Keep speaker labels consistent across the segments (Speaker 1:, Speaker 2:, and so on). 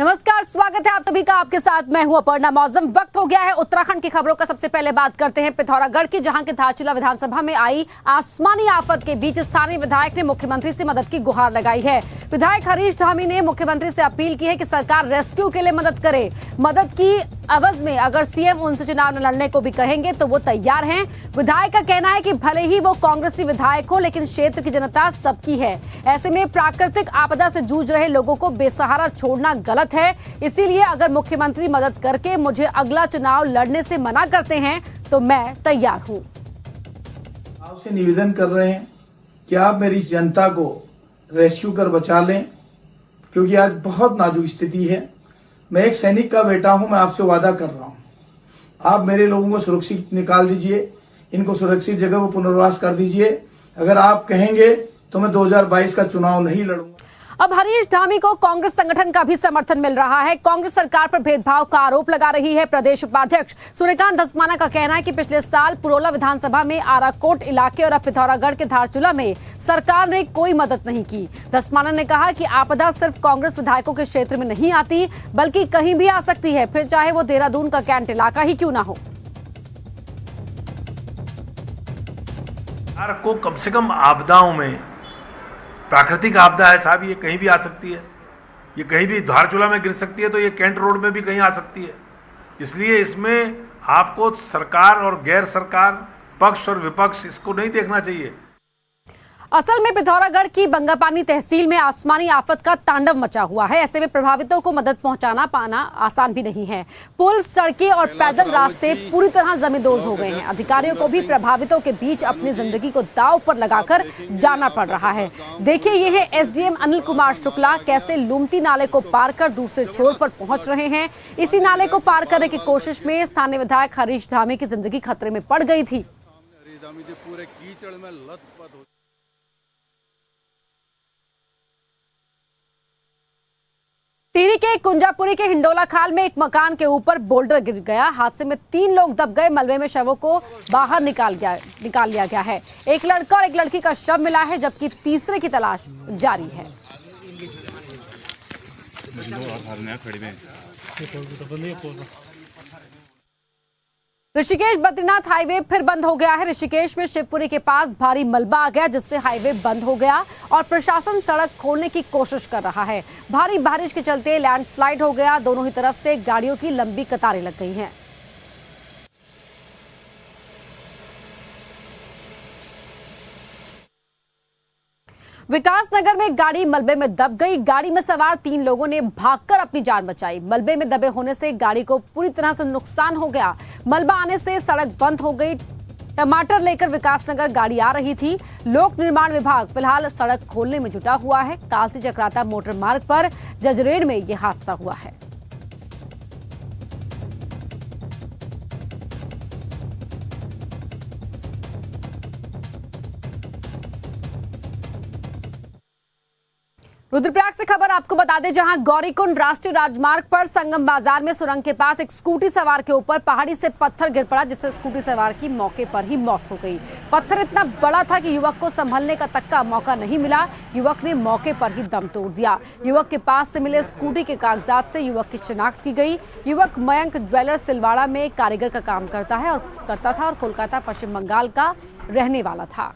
Speaker 1: नमस्कार, स्वागत है आप सभी का। आपके साथ मैं हूं अपर्णा मौजम। वक्त हो गया है उत्तराखंड की खबरों का। सबसे पहले बात करते हैं पिथौरागढ़ की, जहां के धारचूला विधानसभा में आई आसमानी आफत के बीच स्थानीय विधायक ने मुख्यमंत्री से मदद की गुहार लगाई है। विधायक हरीश धामी ने मुख्यमंत्री से अपील की है कि सरकार रेस्क्यू के लिए मदद करे। मदद की अवज में अगर सीएम उनसे चुनाव लड़ने को भी कहेंगे तो वो तैयार हैं। विधायक का कहना है कि भले ही वो कांग्रेसी विधायक हो, लेकिन क्षेत्र की जनता सबकी है। ऐसे में प्राकृतिक आपदा से जूझ रहे लोगों को बेसहारा छोड़ना गलत है। इसीलिए अगर मुख्यमंत्री मदद करके मुझे अगला चुनाव लड़ने से मना करते हैं तो मैं तैयार हूं।
Speaker 2: आपसे निवेदन कर रहे हैं कि आप मेरी जनता को रेस्क्यू कर बचा लें, क्योंकि आज बहुत नाजुक स्थिति है। मैं एक सैनिक का बेटा हूं, मैं आपसे वादा कर रहा हूं, आप मेरे लोगों को सुरक्षित निकाल दीजिए, इनको सुरक्षित जगह पर पुनर्वास कर दीजिए। अगर आप कहेंगे तो मैं 2022 का चुनाव नहीं लड़ूंगा।
Speaker 1: अब हरीश धामी को कांग्रेस संगठन का भी समर्थन मिल रहा है। कांग्रेस सरकार पर भेदभाव का आरोप लगा रही है। प्रदेश उपाध्यक्ष सूर्यकांत धस्माना का कहना है कि पिछले साल पुरोला विधानसभा में आराकोट इलाके और अब पिथौरागढ़ के धारचूला में सरकार ने कोई मदद नहीं की। धस्माना ने कहा कि आपदा सिर्फ कांग्रेस विधायकों के क्षेत्र में नहीं आती, बल्कि कहीं भी आ सकती है, फिर चाहे वो देहरादून का कैंट इलाका ही क्यों ना हो।
Speaker 3: को कम से कम आपदाओं में, प्राकृतिक आपदा है साहब, ये कहीं भी आ सकती है। ये कहीं भी धारचूला में गिर सकती है तो ये कैंट रोड में भी कहीं आ सकती है। इसलिए इसमें आपको सरकार और गैर सरकार, पक्ष और विपक्ष, इसको नहीं देखना चाहिए।
Speaker 1: असल में पिथौरागढ़ की बंगापानी तहसील में आसमानी आफत का तांडव मचा हुआ है। ऐसे में प्रभावितों को मदद पहुंचाना पाना आसान भी नहीं है। पुल, सड़कें और पैदल रास्ते पूरी तरह जमींदोज हो गए हैं। अधिकारियों को भी प्रभावितों के बीच अपनी जिंदगी को दांव पर लगाकर जाना पड़ रहा है। देखिए, ये है एसडीएम अनिल कुमार शुक्ला कैसे लुमती नाले को पार कर दूसरे छोर पर पहुंच रहे हैं। इसी नाले को पार करने की कोशिश में स्थानीय विधायक हरीश धामी की जिंदगी खतरे में पड़ गई थी। टिहरी के कुंजापुरी के हिंडोला खाल में एक मकान के ऊपर बोल्डर गिर गया। हादसे में 3 लोग दब गए। मलबे में शवों को बाहर निकाल लिया गया है। एक लड़का और एक लड़की का शव मिला है, जबकि तीसरे की तलाश जारी है। ऋषिकेश बद्रीनाथ हाईवे फिर बंद हो गया है। ऋषिकेश में शिवपुरी के पास भारी मलबा आ गया, जिससे हाईवे बंद हो गया और प्रशासन सड़क खोलने की कोशिश कर रहा है। भारी बारिश के चलते लैंडस्लाइड हो गया। दोनों ही तरफ से गाड़ियों की लंबी कतारें लग गई हैं। विकासनगर में गाड़ी मलबे में दब गई। गाड़ी में सवार 3 लोगों ने भागकर अपनी जान बचाई। मलबे में दबे होने से गाड़ी को पूरी तरह से नुकसान हो गया। मलबा आने से सड़क बंद हो गई। टमाटर लेकर विकासनगर गाड़ी आ रही थी। लोक निर्माण विभाग फिलहाल सड़क खोलने में जुटा हुआ है। कालसी चक्राता मोटर मार्ग पर जजरेड़ में यह हादसा हुआ है। रुद्रप्रयाग से खबर आपको बता दें, जहां गौरीकुंड राष्ट्रीय राजमार्ग पर संगम बाजार में सुरंग के पास एक स्कूटी सवार के ऊपर पहाड़ी से पत्थर गिर पड़ा, जिससे स्कूटी सवार की मौके पर ही मौत हो गई। पत्थर इतना बड़ा था कि युवक को संभलने का तक का मौका नहीं मिला। युवक ने मौके पर ही दम तोड़ दिया। युवक के पास से मिले स्कूटी के कागजात से युवक की शिनाख्त की गई। युवक मयंक ज्वेलर्स तिलवाड़ा में कारीगर का काम करता था और कोलकाता, पश्चिम बंगाल का रहने वाला था।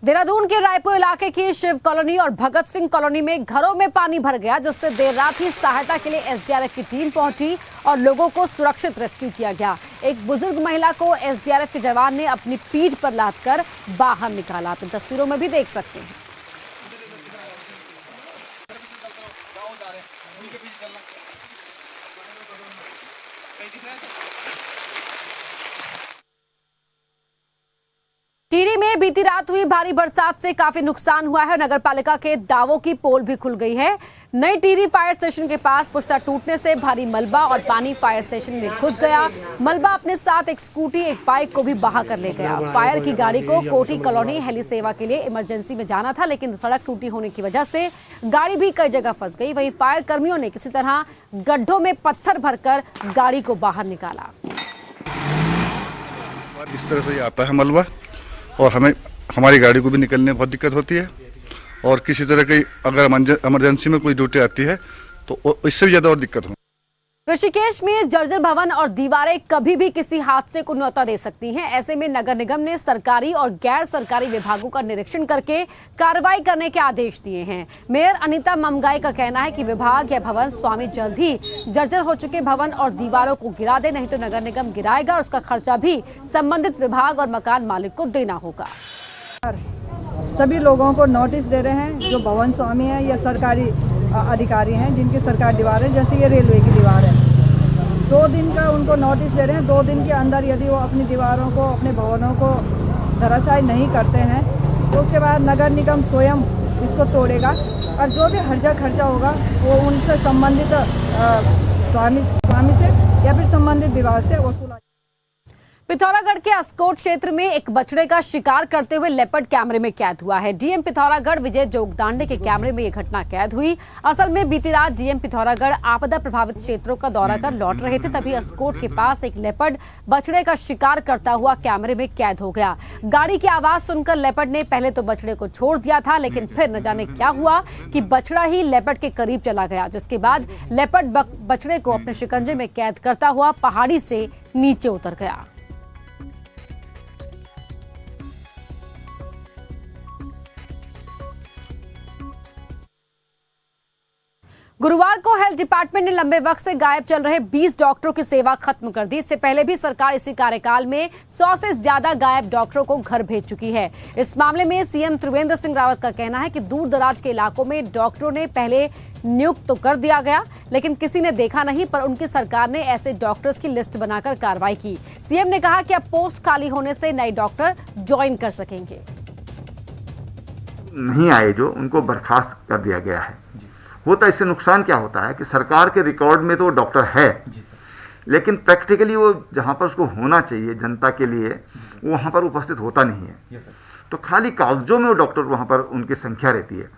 Speaker 1: देहरादून के रायपुर इलाके की शिव कॉलोनी और भगत सिंह कॉलोनी में घरों में पानी भर गया, जिससे देर रात ही सहायता के लिए एसडीआरएफ की टीम पहुंची और लोगों को सुरक्षित रेस्क्यू किया गया। एक बुजुर्ग महिला को एसडीआरएफ के जवान ने अपनी पीठ पर लादकर बाहर निकाला। आप इन तस्वीरों में भी देख सकते हैं। टिहरी में बीती रात हुई भारी बरसात से काफी नुकसान हुआ है। नगर पालिका के दावों की पोल भी खुल गई है। नई टिहरी फायर स्टेशन के पास पुश्ता टूटने से भारी मलबा और पानी फायर स्टेशन में घुस गया। मलबा अपने साथ एक स्कूटी, एक बाइक को भी बहा कर ले गया। फायर की गाड़ी को कोटी कॉलोनी हेली सेवा के लिए इमरजेंसी में जाना था, लेकिन सड़क टूटी होने की वजह से गाड़ी भी कई जगह फंस गई। वहीं फायर कर्मियों ने किसी तरह गड्ढों में पत्थर भरकर गाड़ी को बाहर निकाला।
Speaker 4: इस तरह से आता है मलबा और हमें हमारी गाड़ी को भी निकलने में बहुत दिक्कत होती है और किसी तरह की अगर इमरजेंसी में कोई ड्यूटी आती है तो इससे भी ज़्यादा और दिक्कत हो।
Speaker 1: ऋषिकेश में जर्जर भवन और दीवारें कभी भी किसी हादसे को न्योता दे सकती हैं। ऐसे में नगर निगम ने सरकारी और गैर सरकारी विभागों का निरीक्षण करके कार्रवाई करने के आदेश दिए हैं। मेयर अनीता ममगाई का कहना है कि विभाग या भवन स्वामी जल्द ही जर्जर हो चुके भवन और दीवारों को गिरा दे, नहीं तो नगर निगम गिराएगा और उसका खर्चा भी संबंधित विभाग और मकान मालिक को देना होगा।
Speaker 5: सभी लोगों को नोटिस दे रहे हैं जो भवन स्वामी हैं या सरकारी अधिकारी हैं जिनकी सरकारी दीवार है, जैसे ये रेलवे की दीवार है, 2 दिन का उनको नोटिस दे रहे हैं। 2 दिन के अंदर यदि वो अपनी दीवारों को, अपने भवनों को धराशायी नहीं करते हैं तो उसके बाद नगर निगम स्वयं इसको तोड़ेगा और जो भी हर्जा खर्चा होगा वो उनसे संबंधित स्वामी से या फिर संबंधित विभाग से वसूला।
Speaker 1: पिथौरागढ़ के अस्कोट क्षेत्र में एक बछड़े का शिकार करते हुए लेपर्ड कैमरे में कैद हुआ है। डीएम पिथौरागढ़ विजय जोगदांडे के कैमरे में यह घटना कैद हुई। असल में बीती रात डीएम पिथौरागढ़ आपदा प्रभावित क्षेत्रों का दौरा कर लौट रहे थे, तभी अस्कोट के पास एक लेपर्ड बछड़े का शिकार करता हुआ कैमरे में कैद हो गया। गाड़ी की आवाज सुनकर लेपर्ड ने पहले तो बछड़े को छोड़ दिया था, लेकिन फिर न जाने क्या हुआ कि बछड़ा ही लेपर्ड के करीब चला गया, जिसके बाद लेपर्ड बछड़े को अपने शिकंजे में कैद करता हुआ पहाड़ी से नीचे उतर गया। गुरुवार को हेल्थ डिपार्टमेंट ने लंबे वक्त से गायब चल रहे 20 डॉक्टरों की सेवा खत्म कर दी। इससे पहले भी सरकार इसी कार्यकाल में 100 से ज्यादा गायब डॉक्टरों को घर भेज चुकी है। इस मामले में सीएम त्रिवेंद्र सिंह रावत का कहना है कि दूर दराज के इलाकों में डॉक्टरों ने पहले नियुक्त तो कर दिया गया, लेकिन किसी ने देखा नहीं, पर उनकी सरकार ने ऐसे डॉक्टर्स की लिस्ट बनाकर कार्रवाई की। सीएम ने कहा कि अब पोस्ट खाली होने से नए डॉक्टर ज्वाइन कर सकेंगे।
Speaker 6: नहीं आए जो उनको बर्खास्त कर दिया गया है। होता इससे नुकसान क्या होता है कि सरकार के रिकॉर्ड में तो डॉक्टर है, लेकिन प्रैक्टिकली वो जहाँ पर उसको होना चाहिए जनता के लिए वो वहाँ पर उपस्थित होता नहीं है। तो खाली कागजों में वो डॉक्टर वहाँ पर उनकी संख्या रहती है।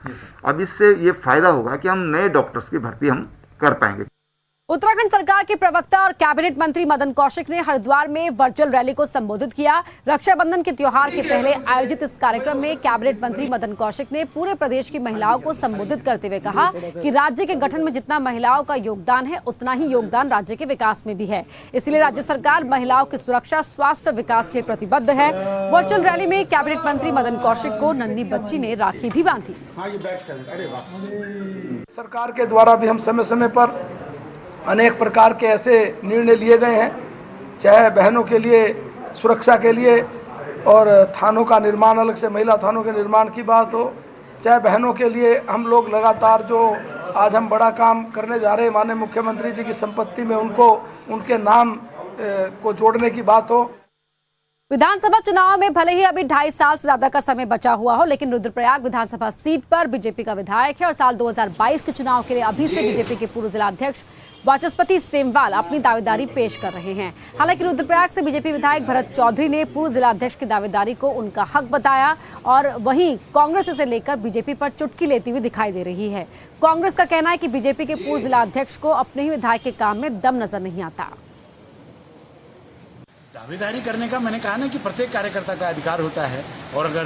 Speaker 6: अब इससे ये फायदा होगा कि हम नए डॉक्टर्स की भर्ती हम कर पाएंगे।
Speaker 1: उत्तराखंड सरकार के प्रवक्ता और कैबिनेट मंत्री मदन कौशिक ने हरिद्वार में वर्चुअल रैली को संबोधित किया। रक्षाबंधन के त्योहार के पहले आयोजित इस कार्यक्रम में कैबिनेट मंत्री मदन कौशिक ने पूरे प्रदेश की महिलाओं को संबोधित करते हुए कहा कि राज्य के गठन में जितना महिलाओं का योगदान है, उतना ही योगदान राज्य के विकास में भी है। इसलिए राज्य सरकार महिलाओं की सुरक्षा, स्वास्थ्य, विकास के लिए प्रतिबद्ध है। वर्चुअल रैली में कैबिनेट मंत्री मदन कौशिक को नन्ही बच्ची ने राखी भी बांधी।
Speaker 2: सरकार के द्वारा भी हम समय समय पर अनेक प्रकार के ऐसे निर्णय लिए गए हैं, चाहे बहनों के लिए सुरक्षा के लिए और थानों का निर्माण, अलग से महिला थानों के निर्माण की बात हो, चाहे बहनों के लिए हम लोग लगातार जो आज हम बड़ा काम करने जा रहे हैं, माननीय मुख्यमंत्री जी की संपत्ति में उनको उनके नाम को जोड़ने की बात हो।
Speaker 1: विधानसभा चुनाव में भले ही अभी 2.5 साल से ज्यादा का समय बचा हुआ हो, लेकिन रुद्रप्रयाग विधानसभा सीट पर बीजेपी का विधायक है और साल 2022 के चुनाव के लिए अभी से बीजेपी के पूर्व जिलाध्यक्ष वाचस्पति सेमवाल अपनी दावेदारी पेश कर रहे हैं। हालांकि रुद्रप्रयाग से बीजेपी विधायक भरत चौधरी ने पूर्व जिलाध्यक्ष की दावेदारी को उनका हक बताया और वहीं कांग्रेस इसे लेकर बीजेपी पर चुटकी लेती हुई दिखाई दे रही है। कांग्रेस का कहना है कि बीजेपी के पूर्व जिलाध्यक्ष को अपने ही विधायक के काम में दम नजर नहीं आता।
Speaker 7: दावेदारी करने का मैंने कहा ना कि प्रत्येक कार्यकर्ता का अधिकार होता है, और अगर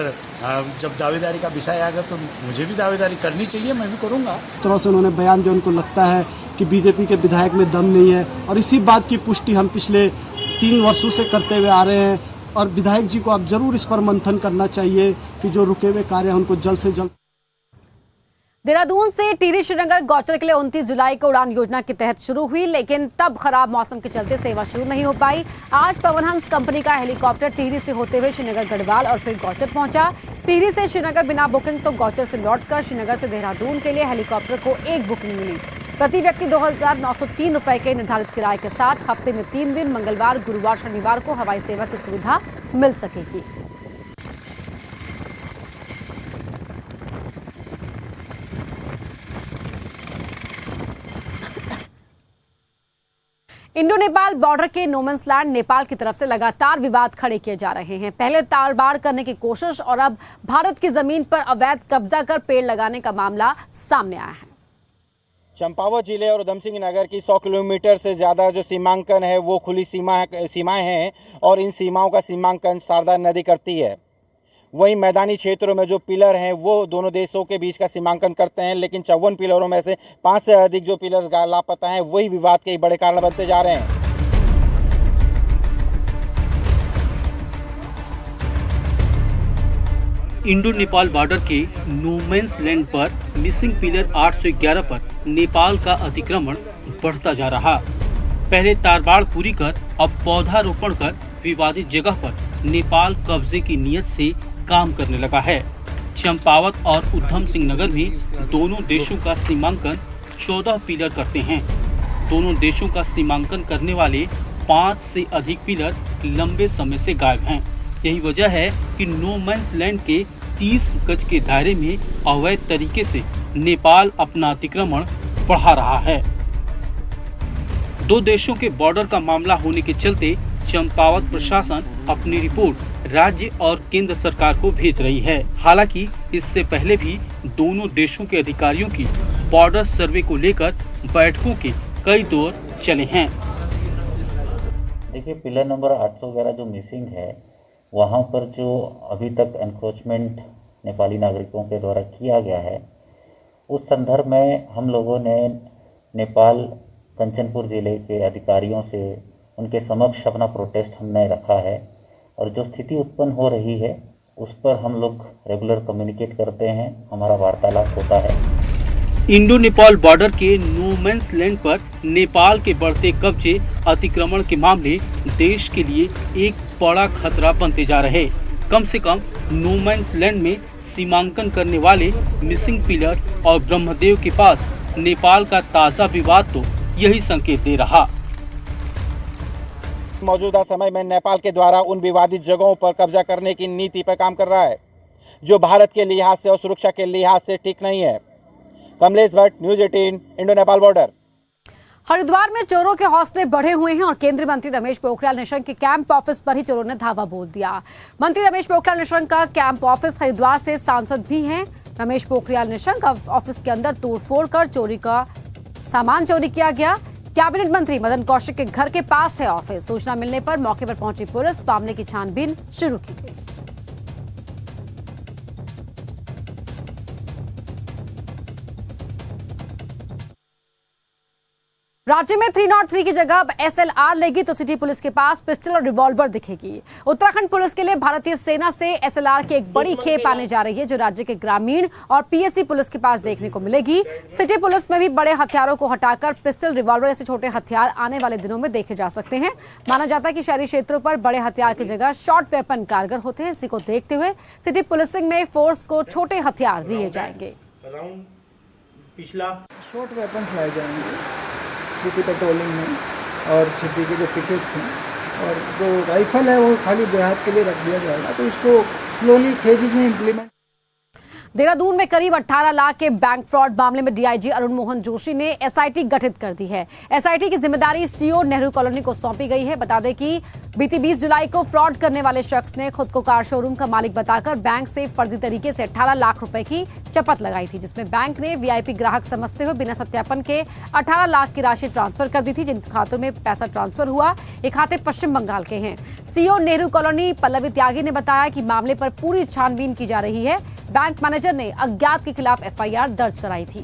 Speaker 7: जब दावेदारी का विषय आएगा तो मुझे भी दावेदारी करनी चाहिए, मैं भी करूंगा।
Speaker 8: तरह से उन्होंने बयान दिया, उनको लगता है कि बीजेपी के विधायक में दम नहीं है और इसी बात की पुष्टि हम पिछले 3 वर्षों से करते हुए आ रहे हैं और विधायक जी को अब जरूर इस पर मंथन करना चाहिए कि जो रुके हुए कार्य हैं उनको जल्द से जल्द।
Speaker 1: देहरादून से टिहरी श्रीनगर गौचर के लिए 29 जुलाई को उड़ान योजना के तहत शुरू हुई, लेकिन तब खराब मौसम के चलते सेवा शुरू नहीं हो पाई। आज पवनहंस कंपनी का हेलीकॉप्टर टिहरी से होते हुए श्रीनगर गढ़वाल और फिर गौचर पहुंचा। टिहरी से श्रीनगर बिना बुकिंग तो गौचर से लौटकर श्रीनगर से देहरादून के लिए हेलीकॉप्टर को 1 बुकिंग मिली। प्रति व्यक्ति 2,903 रुपए के निर्धारित किराए के साथ हफ्ते में 3 दिन मंगलवार, गुरुवार, शनिवार को हवाई सेवा की सुविधा मिल सकेगी। इंडो नेपाल बॉर्डर के नोमैंस लैंड नेपाल की तरफ से लगातार विवाद खड़े किए जा रहे हैं। पहले तार-बाड़ करने की कोशिश और अब भारत की जमीन पर अवैध कब्जा कर पेड़ लगाने का मामला सामने आया है।
Speaker 9: चंपावत जिले और उधमसिंह नगर की 100 किलोमीटर से ज़्यादा जो सीमांकन है वो खुली सीमाएं हैं और इन सीमाओं का सीमांकन शारदा नदी करती है। वहीं मैदानी क्षेत्रों में जो पिलर हैं वो दोनों देशों के बीच का सीमांकन करते हैं, लेकिन 54 पिलरों में से 5 से अधिक जो पिलर लापता हैं वही विवाद के बड़े कारण बनते जा रहे हैं।
Speaker 10: इंडो नेपाल बॉर्डर के नो मैंस लैंड पर मिसिंग पिलर 811 पर नेपाल का अतिक्रमण बढ़ता जा रहा। पहले तारबाड़ पूरी कर अब पौधारोपण कर विवादित जगह पर नेपाल कब्जे की नीयत से काम करने लगा है। चंपावत और उधम सिंह नगर में दोनों देशों का सीमांकन 14 पिलर करते हैं। दोनों देशों का सीमांकन करने वाले 5 से अधिक पिलर लंबे समय से गायब हैं। यही वजह है कि नो मैंस लैंड के 30 गज के दायरे में अवैध तरीके से नेपाल अपना अतिक्रमण बढ़ा रहा है। दो देशों के बॉर्डर का मामला होने के चलते चंपावत प्रशासन अपनी रिपोर्ट राज्य और केंद्र सरकार को भेज रही है। हालांकि इससे पहले भी दोनों देशों के अधिकारियों की बॉर्डर सर्वे को लेकर बैठकों के कई दौर चले हैं।
Speaker 11: देखिए, पिलर नंबर 811 जो मिसिंग है, वहाँ पर जो अभी तक एनक्रोचमेंट नेपाली नागरिकों के द्वारा किया गया है, उस संदर्भ में हम लोगों ने नेपाल कंचनपुर जिले के अधिकारियों से उनके समक्ष अपना प्रोटेस्ट हमने रखा है और जो स्थिति उत्पन्न हो रही है उस पर हम लोग रेगुलर कम्युनिकेट करते हैं, हमारा वार्तालाप होता है।
Speaker 10: इंडो नेपाल बॉर्डर के नो मैंस लैंड पर नेपाल के बढ़ते कब्जे अतिक्रमण के मामले देश के लिए एक बड़ा खतरा बनते जा रहे। कम से कम नो मैंस लैंड में सीमांकन करने वाले मिसिंग पिलर और ब्रह्मदेव के पास नेपाल का ताज़ा विवाद तो यही संकेत दे रहा।
Speaker 9: मौजूदा समय में नेपाल के द्वारा उन विवादित जगहों पर कब्जा करने की नीति पर काम कर रहा है, जो भारत के लिहाज से और सुरक्षा के लिहाज से ठीक नहीं है। Kamlesh Bhatt, news 18, Indo Nepal border.
Speaker 1: Haridwar में चोरों के हौसले बढ़े हुए हैं और केंद्रीय मंत्री रमेश पोखरियाल निशंक के कैंप ऑफिस पर ही चोरों ने धावा बोल दिया। मंत्री रमेश पोखरियाल निशंक का कैंप ऑफिस हरिद्वार से सांसद भी हैं। रमेश पोखरियाल निशंक ऑफिस के अंदर तोड़फोड़ कर चोरी का सामान चोरी किया गया। कैबिनेट मंत्री मदन कौशिक के घर के पास है ऑफिस। सूचना मिलने पर मौके पर पहुंची पुलिस मामले की छानबीन शुरू की गई। राज्य में 303 की जगह अब SLR लेगी तो सिटी पुलिस के पास पिस्टल और रिवॉल्वर दिखेगी। उत्तराखंड पुलिस के लिए भारतीय सेना से SLR की एक बड़ी खेप आने जा रही है, जो राज्य के ग्रामीण और PSC पुलिस के पास देखने को मिलेगी। सिटी पुलिस में भी बड़े हथियारों को हटाकर पिस्टल, रिवॉल्वर जैसे छोटे हथियार आने वाले दिनों में देखे जा सकते हैं। माना जाता है कि शहरी क्षेत्रों पर बड़े हथियार की जगह शॉर्ट वेपन कारगर होते हैं। इसी को देखते हुए सिटी पुलिसिंग में फोर्स को छोटे हथियार दिए जाएंगे।
Speaker 12: पिछला शॉर्ट वेपन्स लाए जाएंगे सिटी पेट्रोलिंग में, और सिटी के जो पिकेट्स हैं और जो राइफल है वो खाली देहात के लिए रख दिया जाएगा। तो इसको स्लोली फेजेस में इम्प्लीमेंट।
Speaker 1: देहरादून में करीब 18 लाख के बैंक फ्रॉड मामले में डीआईजी अरुण मोहन जोशी ने एसआईटी गठित कर दी है। एसआईटी की जिम्मेदारी सीओ नेहरू कॉलोनी को सौंपी गई है। बता दें कि बीती 20 जुलाई को फ्रॉड करने वाले शख्स ने खुद को कार शोरूम का मालिक बताकर बैंक से फर्जी तरीके से 18 लाख रुपए की चपत लगाई थी, जिसमें बैंक ने वीआईपी ग्राहक समझते हुए बिना सत्यापन के 18 लाख की राशि ट्रांसफर कर दी थी। जिन खातों में पैसा ट्रांसफर हुआ, ये खाते पश्चिम बंगाल के हैं। सीओ नेहरू कॉलोनी पल्लवी त्यागी ने बताया कि मामले पर पूरी छानबीन की जा रही है। बैंक मैनेजर ने अज्ञात के खिलाफ एफआईआर दर्ज कराई थी।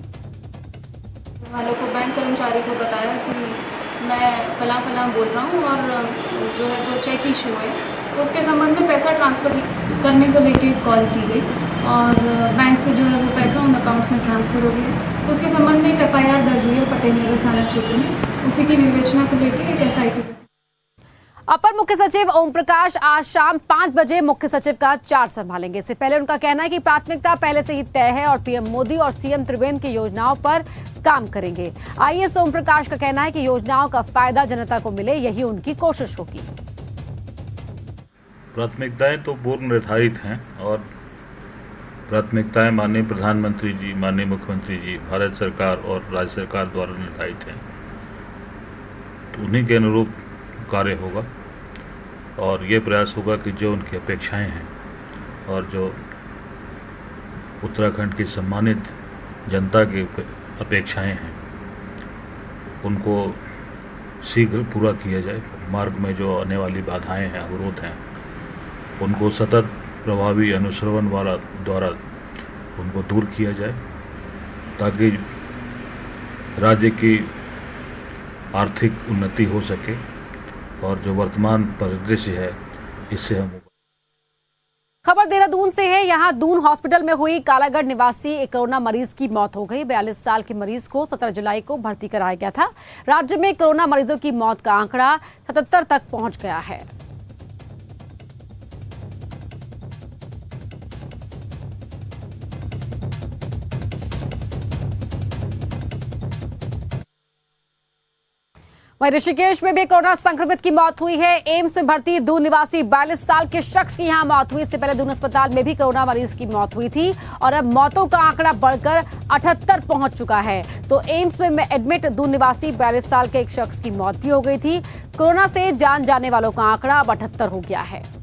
Speaker 13: वालों को, बैंक कर्मचारी को बताया कि मैं फला बोल रहा हूँ और जो है 2 चेक इशू है, तो उसके संबंध में पैसा ट्रांसफर करने को लेके कॉल की गई और बैंक से जो है वो पैसा उन अकाउंट्स में ट्रांसफर हो गया। तो उसके संबंध में एक एफआईआर दर्ज हुई है पटेल नगर थाना क्षेत्र में। उसी की विवेचना को लेकर एक एसआईटी।
Speaker 1: अपर मुख्य सचिव ओम प्रकाश आज शाम 5 बजे मुख्य सचिव का चार्ज संभालेंगे। इससे पहले उनका कहना है कि प्राथमिकता पहले से ही तय है और पीएम मोदी और सीएम त्रिवेंद्र की योजनाओं पर काम करेंगे। आईएएस ओम प्रकाश का कहना है कि योजनाओं का फायदा जनता को मिले, यही उनकी कोशिश होगी।
Speaker 14: प्राथमिकताएं तो पूर्व निर्धारित हैं और प्राथमिकताएं माननीय प्रधानमंत्री जी, माननीय मुख्यमंत्री जी, भारत सरकार और राज्य सरकार द्वारा निर्धारित हैं, तो उन्हीं के अनुरूप कार्य होगा और ये प्रयास होगा कि जो उनकी अपेक्षाएं हैं और जो उत्तराखंड की सम्मानित जनता की अपेक्षाएं हैं उनको शीघ्र पूरा किया जाए। मार्ग में जो आने वाली बाधाएं हैं, अवरोध हैं, उनको सतत प्रभावी अनुश्रवण द्वारा उनको दूर किया जाए, ताकि राज्य की आर्थिक उन्नति हो सके और जो वर्तमान परिदृश्य है इससे हम।
Speaker 1: खबर देहरादून से है। यहां दून हॉस्पिटल में हुई कालागढ़ निवासी एक कोरोना मरीज की मौत हो गई। 42 साल के मरीज को 17 जुलाई को भर्ती कराया गया था। राज्य में कोरोना मरीजों की मौत का आंकड़ा 77 तक पहुंच गया है। वहीं ऋषिकेश में भी कोरोना संक्रमित की मौत हुई है। एम्स में भर्ती दून निवासी 42 साल के शख्स की यहां मौत हुई। इससे पहले दून अस्पताल में भी कोरोना मरीज की मौत हुई थी और अब मौतों का आंकड़ा बढ़कर 78 पहुंच चुका है। तो एम्स में एडमिट दून निवासी 42 साल के एक शख्स की मौत भी हो गई थी। कोरोना से जान जाने वालों का आंकड़ा अब 78 हो गया है।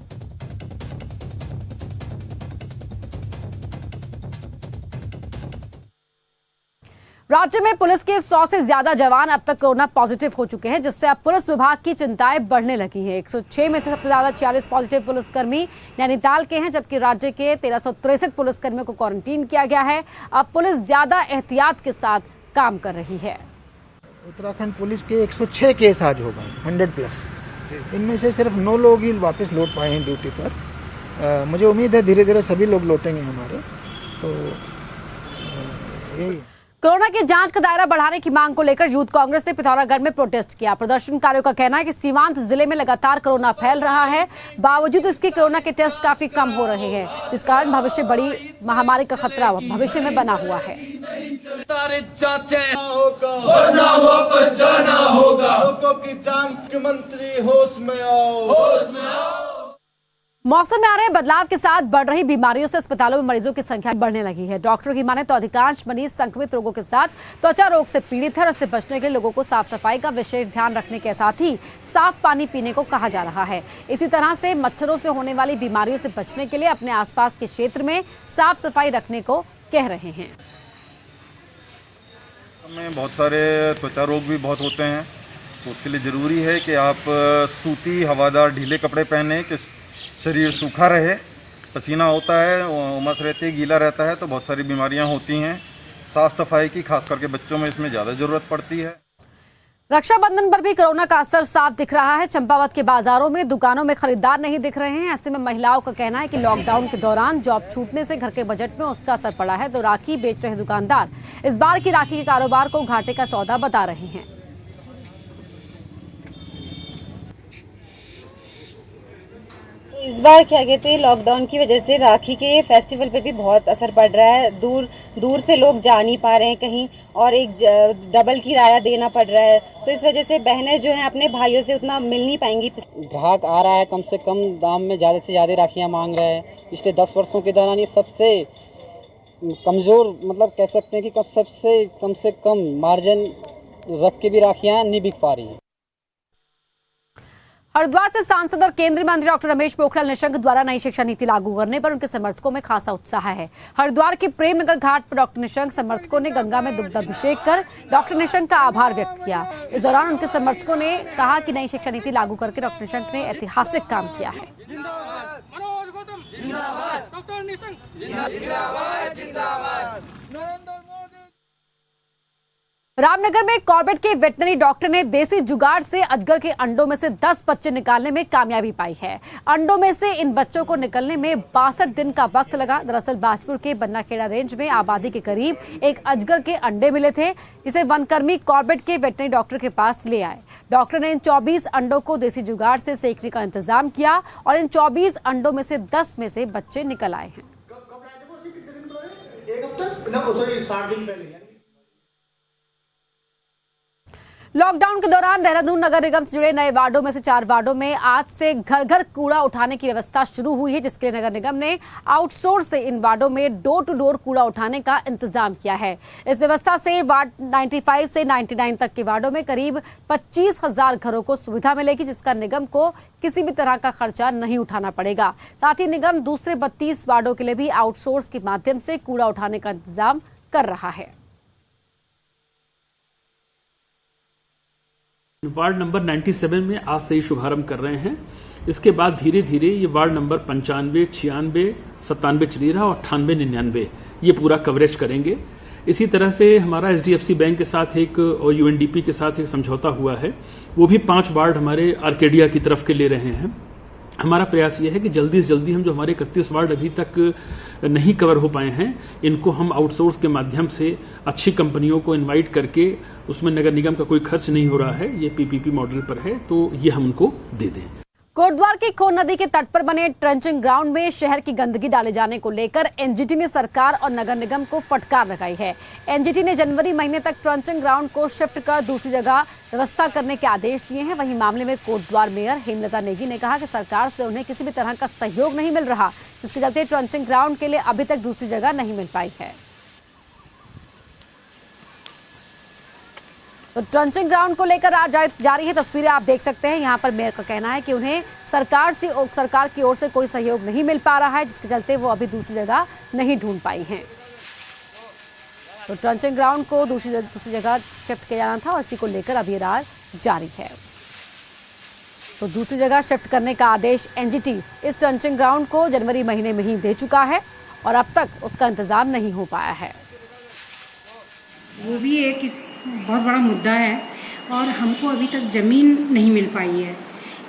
Speaker 1: राज्य में पुलिस के 100 से ज्यादा जवान अब तक कोरोना पॉजिटिव हो चुके हैं, जिससे अब पुलिस विभाग की चिंताएं बढ़ने लगी हैं। 106 में से सबसे ज्यादा 46 पॉजिटिव पुलिसकर्मी नैनीताल के हैं, जबकि राज्य के 1363 पुलिसकर्मियों को क्वारंटीन किया गया है। अब पुलिस ज्यादा एहतियात के साथ काम कर रही है।
Speaker 12: उत्तराखंड पुलिस के 106 केस आज हो गए, 100+। इनमें से सिर्फ 9 लोग ही वापस लौट पाए हैं ड्यूटी पर। मुझे उम्मीद है धीरे धीरे सभी लोग लौटेंगे हमारे। तो यही
Speaker 1: कोरोना की जांच का दायरा बढ़ाने की मांग को लेकर यूथ कांग्रेस ने पिथौरागढ़ में प्रोटेस्ट किया। प्रदर्शनकारियों का कहना है कि सीमांत जिले में लगातार कोरोना फैल रहा है, बावजूद इसके कोरोना के टेस्ट काफी कम हो रहे हैं, जिस कारण भविष्य बड़ी महामारी का खतरा भविष्य में बना हुआ है। मौसम में आ रहे बदलाव के साथ बढ़ रही बीमारियों से अस्पतालों में मरीजों की संख्या बढ़ने लगी है। डॉक्टरों की माने तो अधिकांश मरीज संक्रमित रोगों के साथ त्वचा रोग से पीड़ित है और इससे बचने के लिए लोगों को साफ सफाई का विशेष ध्यान रखने के साथ ही साफ पानी पीने को कहा जा रहा है। इसी तरह से मच्छरों से होने वाली बीमारियों से बचने के लिए अपने आसपास के क्षेत्र में साफ सफाई रखने को कह रहे हैं।
Speaker 15: में बहुत सारे त्वचा रोग भी बहुत होते हैं, तो उसके लिए ज़रूरी है कि आप सूती हवादार ढीले कपड़े पहने कि शरीर सूखा रहे। पसीना होता है, उमस रहती है, गीला रहता है, तो बहुत सारी बीमारियां होती हैं। साफ सफाई की खास करके बच्चों में इसमें ज़्यादा ज़रूरत पड़ती है।
Speaker 1: रक्षाबंधन पर भी कोरोना का असर साफ दिख रहा है। चंपावत के बाजारों में दुकानों में खरीदार नहीं दिख रहे हैं। ऐसे में महिलाओं का कहना है कि लॉकडाउन के दौरान जॉब छूटने से घर के बजट में उसका असर पड़ा है। तो राखी बेच रहे दुकानदार इस बार की राखी के कारोबार को घाटे का सौदा बता रहे हैं।
Speaker 16: इस बार क्या कहते हैं, लॉकडाउन की वजह से राखी के फेस्टिवल पे भी बहुत असर पड़ रहा है। दूर से लोग जा नहीं पा रहे हैं कहीं, और एक डबल किराया देना पड़ रहा है। तो इस वजह से बहनें जो हैं अपने भाइयों से उतना मिल नहीं पाएंगी।
Speaker 17: ग्राहक आ रहा है, कम से कम दाम में ज़्यादा से ज़्यादा राखियाँ मांग रहा है। पिछले 10 वर्षों के दौरान ये सबसे कमज़ोर, मतलब कह सकते हैं कि सबसे कम से कम मार्जिन रख के भी राखियाँ नहीं बिक पा रही हैं।
Speaker 1: हरिद्वार से सांसद और केंद्रीय मंत्री डॉक्टर रमेश पोखरियाल निशंक द्वारा नई शिक्षा नीति लागू करने पर उनके समर्थकों में खासा उत्साह है। हरिद्वार के प्रेमनगर घाट पर डॉक्टर निशंक समर्थकों ने गंगा में दुग्धाभिषेक कर डॉक्टर निशंक का आभार व्यक्त किया। इस दौरान उनके समर्थकों ने कहा कि नई शिक्षा नीति लागू करके डॉक्टर निशंक ने ऐतिहासिक काम किया है। रामनगर में कॉर्बेट के वेटनरी डॉक्टर ने देसी जुगाड़ से अजगर के अंडों में से 10 बच्चे निकालने में कामयाबी पाई है। अंडों में से इन बच्चों को निकलने में 62 दिन का वक्त लगा। दरअसल बाजपुर के बन्नाखेड़ा रेंज में आबादी के करीब एक अजगर के अंडे मिले थे, जिसे वनकर्मी कॉर्बेट के वेटनरी डॉक्टर के पास ले आए। डॉक्टर ने इन 24 अंडों को देसी जुगाड़ से सेकने का इंतजाम किया और इन 24 अंडों में से 10 में से बच्चे निकल आए हैं। लॉकडाउन के दौरान देहरादून नगर निगम से जुड़े नए वार्डों में से 4 वार्डों में आज से घर घर कूड़ा उठाने की व्यवस्था शुरू हुई है, जिसके लिए नगर निगम ने आउटसोर्स से इन वार्डों में डोर टू डोर कूड़ा उठाने का इंतजाम किया है। इस व्यवस्था से वार्ड 95 से 99 तक के वार्डों में करीब 25,000 घरों को सुविधा मिलेगी, जिसका निगम को किसी भी तरह का खर्चा नहीं उठाना पड़ेगा। साथ ही निगम दूसरे 32 वार्डों के लिए भी आउटसोर्स के माध्यम से कूड़ा उठाने का इंतजाम कर रहा है।
Speaker 18: वार्ड नंबर 97 में आज से ही शुभारंभ कर रहे हैं। इसके बाद धीरे धीरे ये वार्ड नंबर 95, 96, 97 चली रहा और 98, 99 ये पूरा कवरेज करेंगे। इसी तरह से हमारा HDFC बैंक के साथ एक और UNDP के साथ एक समझौता हुआ है, वो भी 5 वार्ड हमारे आर्केडिया की तरफ के ले रहे हैं। हमारा प्रयास ये है कि जल्दी से जल्दी हम जो हमारे 31 वार्ड अभी तक नहीं कवर हो पाए हैं, इनको हम आउटसोर्स के माध्यम से अच्छी कंपनियों को इनवाइट करके, उसमें नगर निगम का कोई खर्च नहीं हो रहा है, ये PPP मॉडल पर है, तो ये हम उनको दे दें।
Speaker 1: कोटद्वार की खोन नदी के तट पर बने ट्रेंचिंग ग्राउंड में शहर की गंदगी डाले जाने को लेकर NGT ने सरकार और नगर निगम को फटकार लगाई है। NGT ने जनवरी महीने तक ट्रेंचिंग ग्राउंड को शिफ्ट कर दूसरी जगह व्यवस्था करने के आदेश दिए हैं। वहीं मामले में कोटद्वार मेयर हेमलता नेगी ने कहा कि सरकार से उन्हें किसी भी तरह का सहयोग नहीं मिल रहा, जिसके चलते ट्रेंचिंग ग्राउंड के लिए अभी तक दूसरी जगह नहीं मिल पाई है। तो ट्रेंचिंग ग्राउंड को लेकर आज जारी है तस्वीरें आप देख सकते हैं। यहाँ पर मेयर का कहना है कि उन्हें सरकार की ओर से कोई सहयोग नहीं मिल पा रहा है, जिसके चलते वो अभी दूसरी जगह नहीं ढूंढ पाई हैं। तो ट्रेंचिंग ग्राउंड को दूसरी जगह शिफ्ट किया जाना था और इसी को लेकर अभी रार जारी है। तो दूसरी जगह शिफ्ट करने का आदेश NGT इस ट्रेंचिंग ग्राउंड को जनवरी महीने में ही दे चुका है और अब तक उसका इंतजाम नहीं हो पाया है।
Speaker 19: वो भी एक बहुत बड़ा मुद्दा है और हमको अभी तक ज़मीन नहीं मिल पाई है।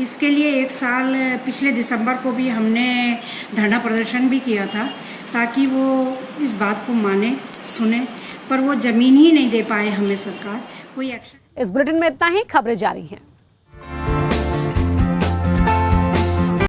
Speaker 19: इसके लिए 1 साल पिछले दिसंबर को भी हमने धरना प्रदर्शन भी किया था ताकि वो इस बात को माने, सुने, पर वो ज़मीन ही नहीं दे पाए हमें सरकार, कोई एक्शन।
Speaker 1: इस बुलेटिन में इतना ही, खबरें जारी हैं।